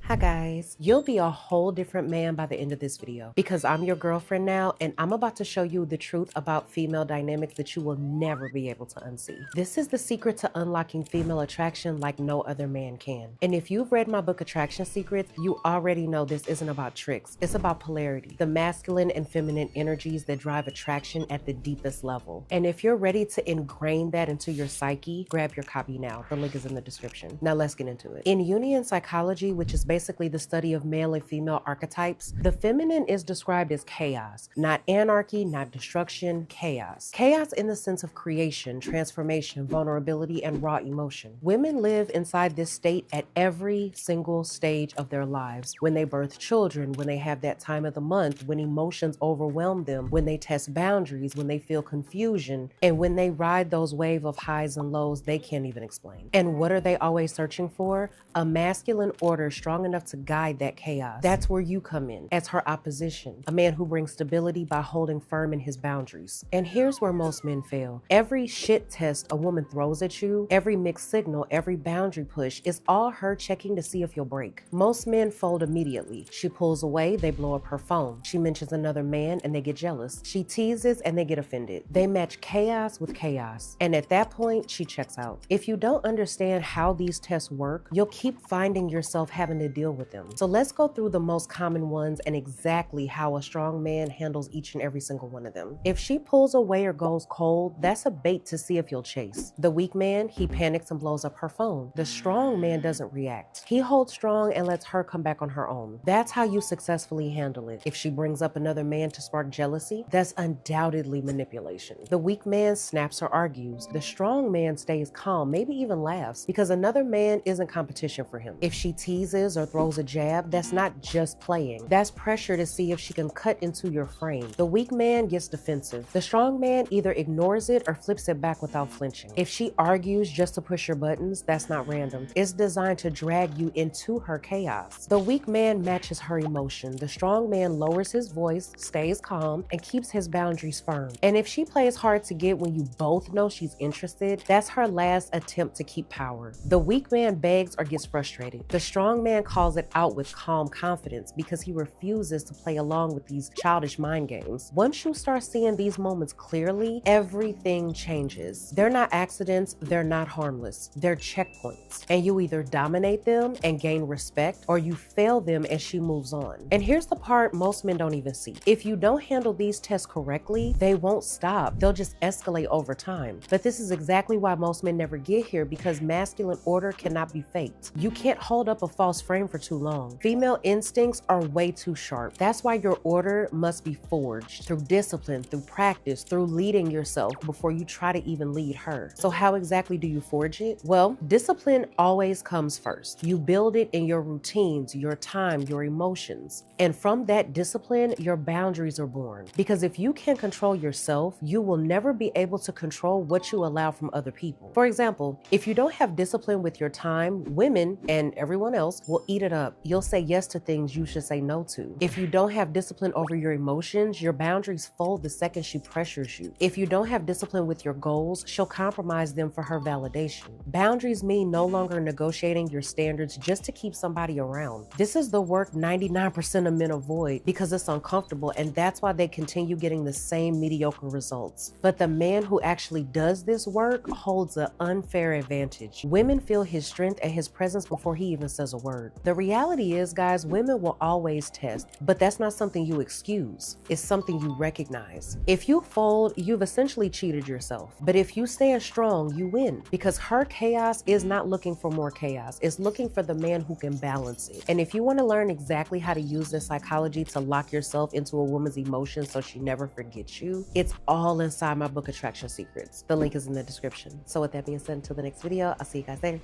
Hi guys, you'll be a whole different man by the end of this video because I'm your girlfriend now and I'm about to show you the truth about female dynamics that you will never be able to unsee. This is the secret to unlocking female attraction like no other man can. And if you've read my book Attraction Secrets, you already know this isn't about tricks. It's about polarity, the masculine and feminine energies that drive attraction at the deepest level. And if you're ready to ingrain that into your psyche, grab your copy now. The link is in the description. Now let's get into it. In Jungian psychology, which is basically the study of male and female archetypes, the feminine is described as chaos, not anarchy, not destruction, chaos. Chaos in the sense of creation, transformation, vulnerability, and raw emotion. Women live inside this state at every single stage of their lives. When they birth children, when they have that time of the month, when emotions overwhelm them, when they test boundaries, when they feel confusion, and when they ride those waves of highs and lows they can't even explain. And what are they always searching for? A masculine order strong enough to guide that chaos. That's where you come in, as her opposition, a man who brings stability by holding firm in his boundaries. And here's where most men fail. Every shit test a woman throws at you, every mixed signal, every boundary push is all her checking to see if you'll break. Most men fold immediately. She pulls away, they blow up her phone. She mentions another man and they get jealous. She teases and they get offended. They match chaos with chaos. And at that point, she checks out. If you don't understand how these tests work, you'll keep finding yourself having to deal with them. So let's go through the most common ones and exactly how a strong man handles each and every single one of them. If she pulls away or goes cold, that's a bait to see if you'll chase. The weak man, he panics and blows up her phone. The strong man doesn't react. He holds strong and lets her come back on her own. That's how you successfully handle it. If she brings up another man to spark jealousy, that's undoubtedly manipulation. The weak man snaps or argues. The strong man stays calm, maybe even laughs, because another man isn't competition for him. If she teases or throws a jab, that's not just playing. That's pressure to see if she can cut into your frame. The weak man gets defensive. The strong man either ignores it or flips it back without flinching. If she argues just to push your buttons, that's not random. It's designed to drag you into her chaos. The weak man matches her emotion. The strong man lowers his voice, stays calm, and keeps his boundaries firm. And if she plays hard to get when you both know she's interested, that's her last attempt to keep power. The weak man begs or gets frustrated. The strong man calls it out with calm confidence because he refuses to play along with these childish mind games. Once you start seeing these moments clearly, everything changes. They're not accidents, they're not harmless. They're checkpoints. And you either dominate them and gain respect, or you fail them and she moves on. And here's the part most men don't even see. If you don't handle these tests correctly, they won't stop. They'll just escalate over time. But this is exactly why most men never get here, because masculine order cannot be faked. You can't hold up a false frame for too long. Female instincts are way too sharp. That's why your order must be forged through discipline, through practice, through leading yourself before you try to even lead her. So how exactly do you forge it? Well, discipline always comes first. You build it in your routines, your time, your emotions. And from that discipline, your boundaries are born. Because if you can't control yourself, you will never be able to control what you allow from other people. For example, if you don't have discipline with your time, women and everyone else will eat it up. You'll say yes to things you should say no to. If you don't have discipline over your emotions, your boundaries fold the second she pressures you. If you don't have discipline with your goals, she'll compromise them for her validation. Boundaries mean no longer negotiating your standards just to keep somebody around. This is the work 99% of men avoid because it's uncomfortable, and that's why they continue getting the same mediocre results. But the man who actually does this work holds an unfair advantage. Women feel his strength and his presence before he even says a word. The reality is, guys, women will always test, but that's not something you excuse. It's something you recognize. If you fold, you've essentially cheated yourself. But if you stand strong, you win, because her chaos is not looking for more chaos. It's looking for the man who can balance it. And if you want to learn exactly how to use this psychology to lock yourself into a woman's emotions so she never forgets you, it's all inside my book, Attraction Secrets. The link is in the description. So with that being said, until the next video, I'll see you guys later.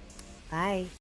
Bye.